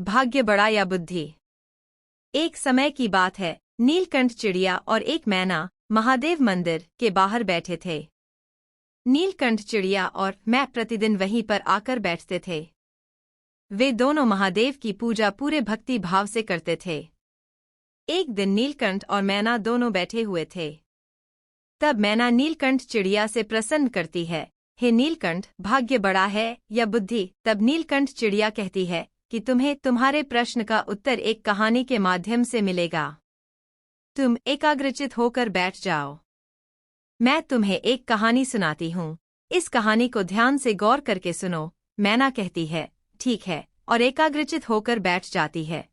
भाग्य बड़ा या बुद्धि। एक समय की बात है, नीलकंठ चिड़िया और एक मैना महादेव मंदिर के बाहर बैठे थे। नीलकंठ चिड़िया और मैं प्रतिदिन वहीं पर आकर बैठते थे। वे दोनों महादेव की पूजा पूरे भक्ति भाव से करते थे। एक दिन नीलकंठ और मैना दोनों बैठे हुए थे। तब मैना नीलकंठ चिड़िया से प्रश्न करती है, हे नीलकंठ, भाग्य बड़ा है या बुद्धि? तब नीलकंठ चिड़िया कहती है कि तुम्हें तुम्हारे प्रश्न का उत्तर एक कहानी के माध्यम से मिलेगा। तुम एकाग्रचित होकर बैठ जाओ। मैं तुम्हें एक कहानी सुनाती हूँ। इस कहानी को ध्यान से गौर करके सुनो। मैना कहती है, ठीक है, और एकाग्रचित होकर बैठ जाती है।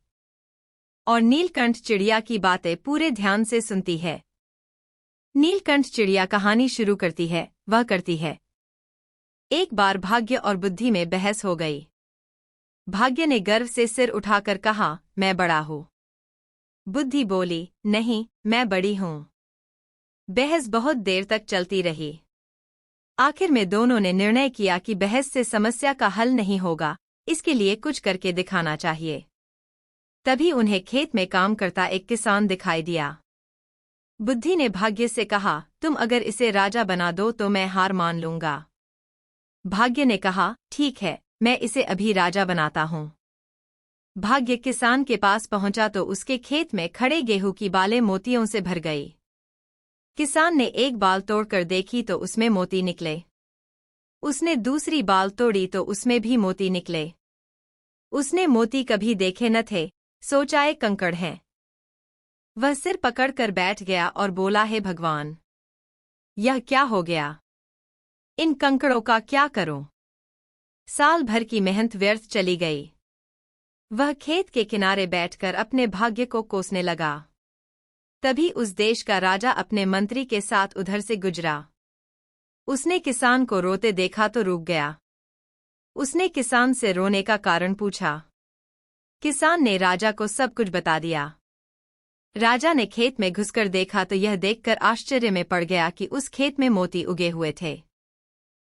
और नीलकंठ चिड़िया की बातें पूरे ध्यान से सुनती है। नीलकंठ चिड़िया कहानी शुरू करती है। वह करती है, एक बार भाग्य और बुद्धि में बहस हो गई। भाग्य ने गर्व से सिर उठाकर कहा, मैं बड़ा हूँ। बुद्धि बोली, नहीं, मैं बड़ी हूँ। बहस बहुत देर तक चलती रही। आखिर में दोनों ने निर्णय किया कि बहस से समस्या का हल नहीं होगा, इसके लिए कुछ करके दिखाना चाहिए। तभी उन्हें खेत में काम करता एक किसान दिखाई दिया। बुद्धि ने भाग्य से कहा, तुम अगर इसे राजा बना दो तो मैं हार मान लूंगा। भाग्य ने कहा, ठीक है, मैं इसे अभी राजा बनाता हूँ। भाग्य किसान के पास पहुंचा तो उसके खेत में खड़े गेहूं की बालें मोतियों से भर गई। किसान ने एक बाल तोड़कर देखी तो उसमें मोती निकले। उसने दूसरी बाल तोड़ी तो उसमें भी मोती निकले। उसने मोती कभी देखे न थे, सोचा ये कंकड़ हैं। वह सिर पकड़कर बैठ गया और बोला, हे भगवान, यह क्या हो गया? इन कंकड़ों का क्या करूं? साल भर की मेहनत व्यर्थ चली गई। वह खेत के किनारे बैठकर अपने भाग्य को कोसने लगा। तभी उस देश का राजा अपने मंत्री के साथ उधर से गुजरा। उसने किसान को रोते देखा तो रुक गया। उसने किसान से रोने का कारण पूछा। किसान ने राजा को सब कुछ बता दिया। राजा ने खेत में घुसकर देखा तो यह देखकर आश्चर्य में पड़ गया कि उस खेत में मोती उगे हुए थे।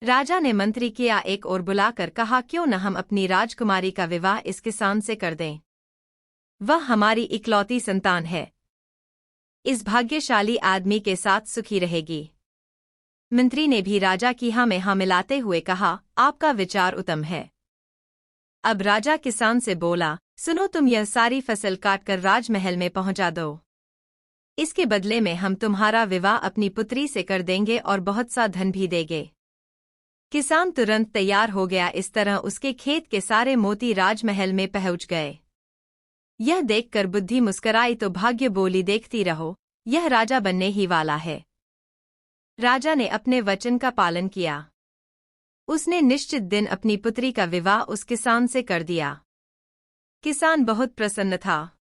राजा ने मंत्री किया एक और बुलाकर कहा, क्यों न हम अपनी राजकुमारी का विवाह इस किसान से कर दें? वह हमारी इकलौती संतान है। इस भाग्यशाली आदमी के साथ सुखी रहेगी। मंत्री ने भी राजा की हाँ में हाँ मिलाते हुए कहा, आपका विचार उत्तम है। अब राजा किसान से बोला, सुनो, तुम यह सारी फसल काटकर राजमहल में पहुंचा दो। इसके बदले में हम तुम्हारा विवाह अपनी पुत्री से कर देंगे और बहुत सा धन भी देंगे। किसान तुरंत तैयार हो गया। इस तरह उसके खेत के सारे मोती राजमहल में पहुंच गए। यह देखकर बुद्धि मुस्कराई तो भाग्य बोली, देखती रहो, यह राजा बनने ही वाला है। राजा ने अपने वचन का पालन किया। उसने निश्चित दिन अपनी पुत्री का विवाह उस किसान से कर दिया। किसान बहुत प्रसन्न था।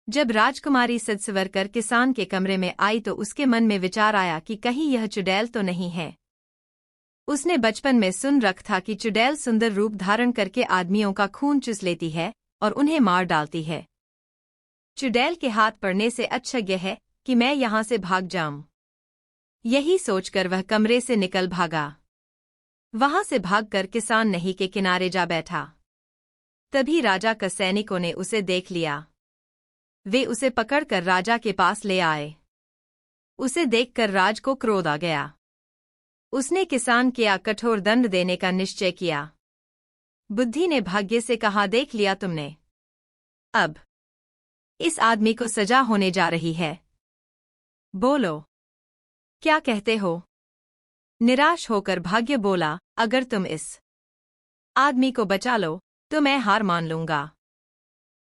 जब राजकुमारी सज-सवर कर किसान के कमरे में आई तो उसके मन में विचार आया कि कहीं यह चुड़ैल तो नहीं है। उसने बचपन में सुन रखा कि चुड़ैल सुंदर रूप धारण करके आदमियों का खून चूस लेती है और उन्हें मार डालती है। चुड़ैल के हाथ पड़ने से अच्छा यह है कि मैं यहाँ से भाग जाऊं। यही सोचकर वह कमरे से निकल भागा। वहां से भागकर किसान नदी के किनारे जा बैठा। तभी राजा के सैनिकों ने उसे देख लिया। वे उसे पकड़कर राजा के पास ले आए। उसे देखकर राज को क्रोध आ गया। उसने किसान के कठोर दंड देने का निश्चय किया। बुद्धि ने भाग्य से कहा, देख लिया तुमने, अब इस आदमी को सजा होने जा रही है। बोलो, क्या कहते हो? निराश होकर भाग्य बोला, अगर तुम इस आदमी को बचा लो तो मैं हार मान लूंगा।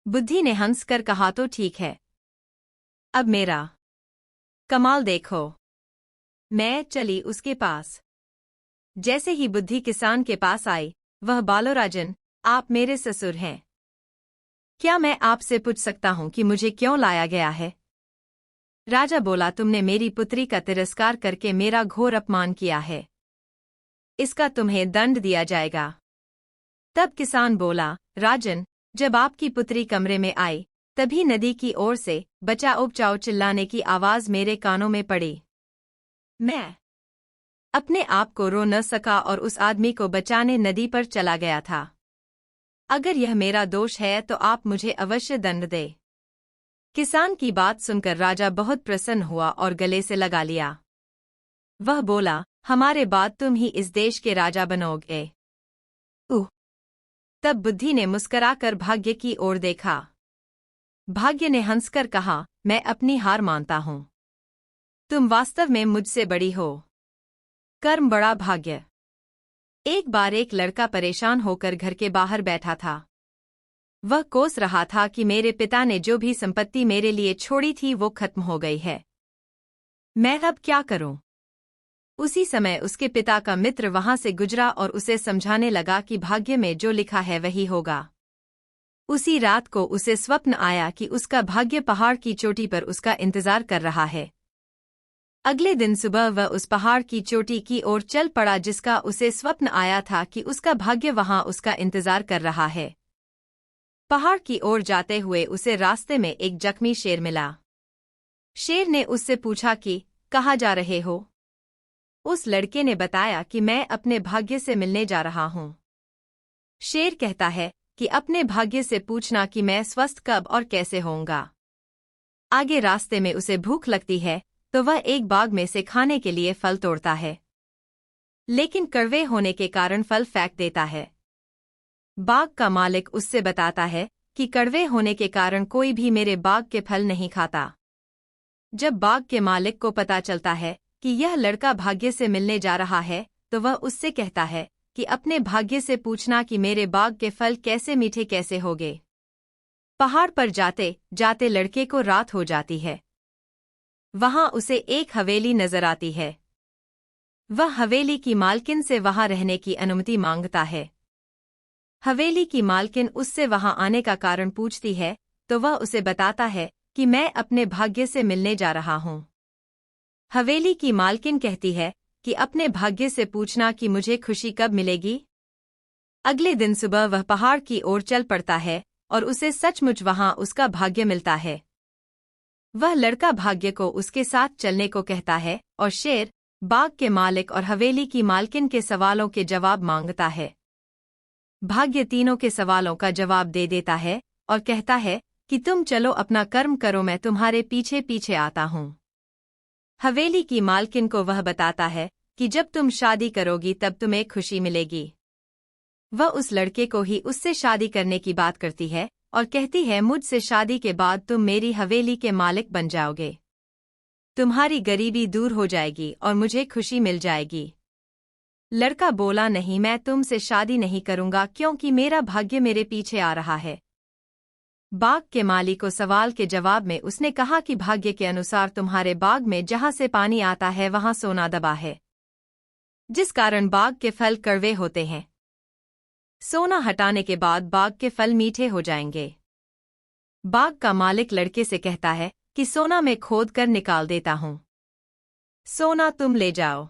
बुद्धि ने हंसकर कहा, तो ठीक है, अब मेरा कमाल देखो। मैं चली उसके पास। जैसे ही बुद्धि किसान के पास आई, वह बोलो, राजन, आप मेरे ससुर हैं। क्या मैं आपसे पूछ सकता हूं कि मुझे क्यों लाया गया है? राजा बोला, तुमने मेरी पुत्री का तिरस्कार करके मेरा घोर अपमान किया है। इसका तुम्हें दंड दिया जाएगा। तब किसान बोला, राजन, जब आपकी पुत्री कमरे में आई तभी नदी की ओर से बचाओ बचाओ चिल्लाने की आवाज मेरे कानों में पड़ी। मैं अपने आप को रो न सका और उस आदमी को बचाने नदी पर चला गया था। अगर यह मेरा दोष है तो आप मुझे अवश्य दंड दे। किसान की बात सुनकर राजा बहुत प्रसन्न हुआ और गले से लगा लिया। वह बोला, हमारे बाद तुम ही इस देश के राजा बनोगे। तब बुद्धि ने मुस्कराकर भाग्य की ओर देखा। भाग्य ने हंसकर कहा, मैं अपनी हार मानता हूं। तुम वास्तव में मुझसे बड़ी हो। कर्म बड़ा भाग्य। एक बार एक लड़का परेशान होकर घर के बाहर बैठा था। वह कोस रहा था कि मेरे पिता ने जो भी संपत्ति मेरे लिए छोड़ी थी वो खत्म हो गई है। मैं अब क्या करूं? उसी समय उसके पिता का मित्र वहां से गुजरा और उसे समझाने लगा कि भाग्य में जो लिखा है वही होगा। उसी रात को उसे स्वप्न आया कि उसका भाग्य पहाड़ की चोटी पर उसका इंतजार कर रहा है। अगले दिन सुबह वह उस पहाड़ की चोटी की ओर चल पड़ा जिसका उसे स्वप्न आया था कि उसका भाग्य वहां उसका इंतजार कर रहा है। पहाड़ की ओर जाते हुए उसे रास्ते में एक जख्मी शेर मिला। शेर ने उससे पूछा कि कहाँ जा रहे हो? उस लड़के ने बताया कि मैं अपने भाग्य से मिलने जा रहा हूं। शेर कहता है कि अपने भाग्य से पूछना कि मैं स्वस्थ कब और कैसे होऊंगा। आगे रास्ते में उसे भूख लगती है तो वह एक बाग में से खाने के लिए फल तोड़ता है, लेकिन कड़वे होने के कारण फल फेंक देता है। बाग का मालिक उससे बताता है कि कड़वे होने के कारण कोई भी मेरे बाग के फल नहीं खाता। जब बाग के मालिक को पता चलता है कि यह लड़का भाग्य से मिलने जा रहा है तो वह उससे कहता है कि अपने भाग्य से पूछना कि मेरे बाग के फल कैसे मीठे कैसे होंगे। पहाड़ पर जाते जाते लड़के को रात हो जाती है। वहां उसे एक हवेली नजर आती है। वह हवेली की मालकिन से वहां रहने की अनुमति मांगता है। हवेली की मालकिन उससे वहां आने का कारण पूछती है तो वह उसे बताता है कि मैं अपने भाग्य से मिलने जा रहा हूं। हवेली की मालकिन कहती है कि अपने भाग्य से पूछना कि मुझे खुशी कब मिलेगी। अगले दिन सुबह वह पहाड़ की ओर चल पड़ता है और उसे सचमुच वहां उसका भाग्य मिलता है। वह लड़का भाग्य को उसके साथ चलने को कहता है और शेर, बाग के मालिक और हवेली की मालकिन के सवालों के जवाब मांगता है। भाग्य तीनों के सवालों का जवाब दे देता है और कहता है कि तुम चलो अपना कर्म करो, मैं तुम्हारे पीछे पीछे आता हूं। हवेली की मालकिन को वह बताता है कि जब तुम शादी करोगी तब तुम्हें खुशी मिलेगी। वह उस लड़के को ही उससे शादी करने की बात करती है और कहती है, मुझसे शादी के बाद तुम मेरी हवेली के मालिक बन जाओगे। तुम्हारी गरीबी दूर हो जाएगी और मुझे खुशी मिल जाएगी। लड़का बोला, नहीं, मैं तुमसे शादी नहीं करूंगा क्योंकि मेरा भाग्य मेरे पीछे आ रहा है। बाग के माली को सवाल के जवाब में उसने कहा कि भाग्य के अनुसार तुम्हारे बाग में जहां से पानी आता है वहां सोना दबा है, जिस कारण बाग के फल कड़वे होते हैं। सोना हटाने के बाद बाग के फल मीठे हो जाएंगे। बाग का मालिक लड़के से कहता है कि सोना मैं खोद कर निकाल देता हूं, सोना तुम ले जाओ।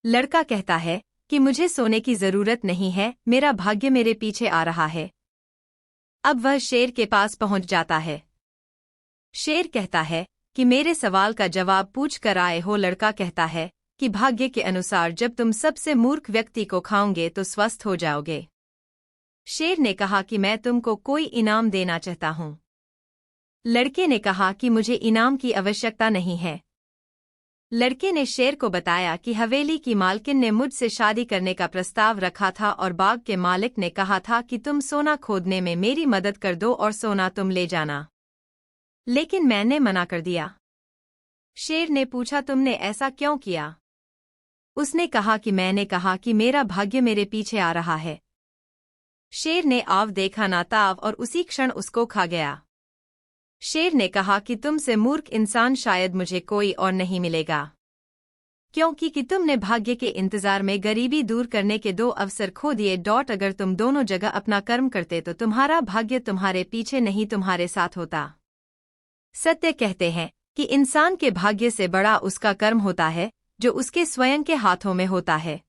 लड़का कहता है कि मुझे सोने की जरूरत नहीं है, मेरा भाग्य मेरे पीछे आ रहा है। अब वह शेर के पास पहुंच जाता है। शेर कहता है कि मेरे सवाल का जवाब पूछ कर आए हो। लड़का कहता है कि भाग्य के अनुसार जब तुम सबसे मूर्ख व्यक्ति को खाओगे तो स्वस्थ हो जाओगे। शेर ने कहा कि मैं तुमको कोई इनाम देना चाहता हूं। लड़के ने कहा कि मुझे इनाम की आवश्यकता नहीं है। लड़के ने शेर को बताया कि हवेली की मालकिन ने मुझसे शादी करने का प्रस्ताव रखा था और बाग के मालिक ने कहा था कि तुम सोना खोदने में मेरी मदद कर दो और सोना तुम ले जाना, लेकिन मैंने मना कर दिया। शेर ने पूछा, तुमने ऐसा क्यों किया? उसने कहा कि मैंने कहा कि मेरा भाग्य मेरे पीछे आ रहा है। शेर ने आव देखा ना ताव और उसी क्षण उसको खा गया। शेर ने कहा कि तुमसे मूर्ख इंसान शायद मुझे कोई और नहीं मिलेगा, क्योंकि कि तुमने भाग्य के इंतजार में गरीबी दूर करने के 2 अवसर खो दिए। अगर तुम दोनों जगह अपना कर्म करते तो तुम्हारा भाग्य तुम्हारे पीछे नहीं तुम्हारे साथ होता। सत्य कहते हैं कि इंसान के भाग्य से बड़ा उसका कर्म होता है जो उसके स्वयं के हाथों में होता है।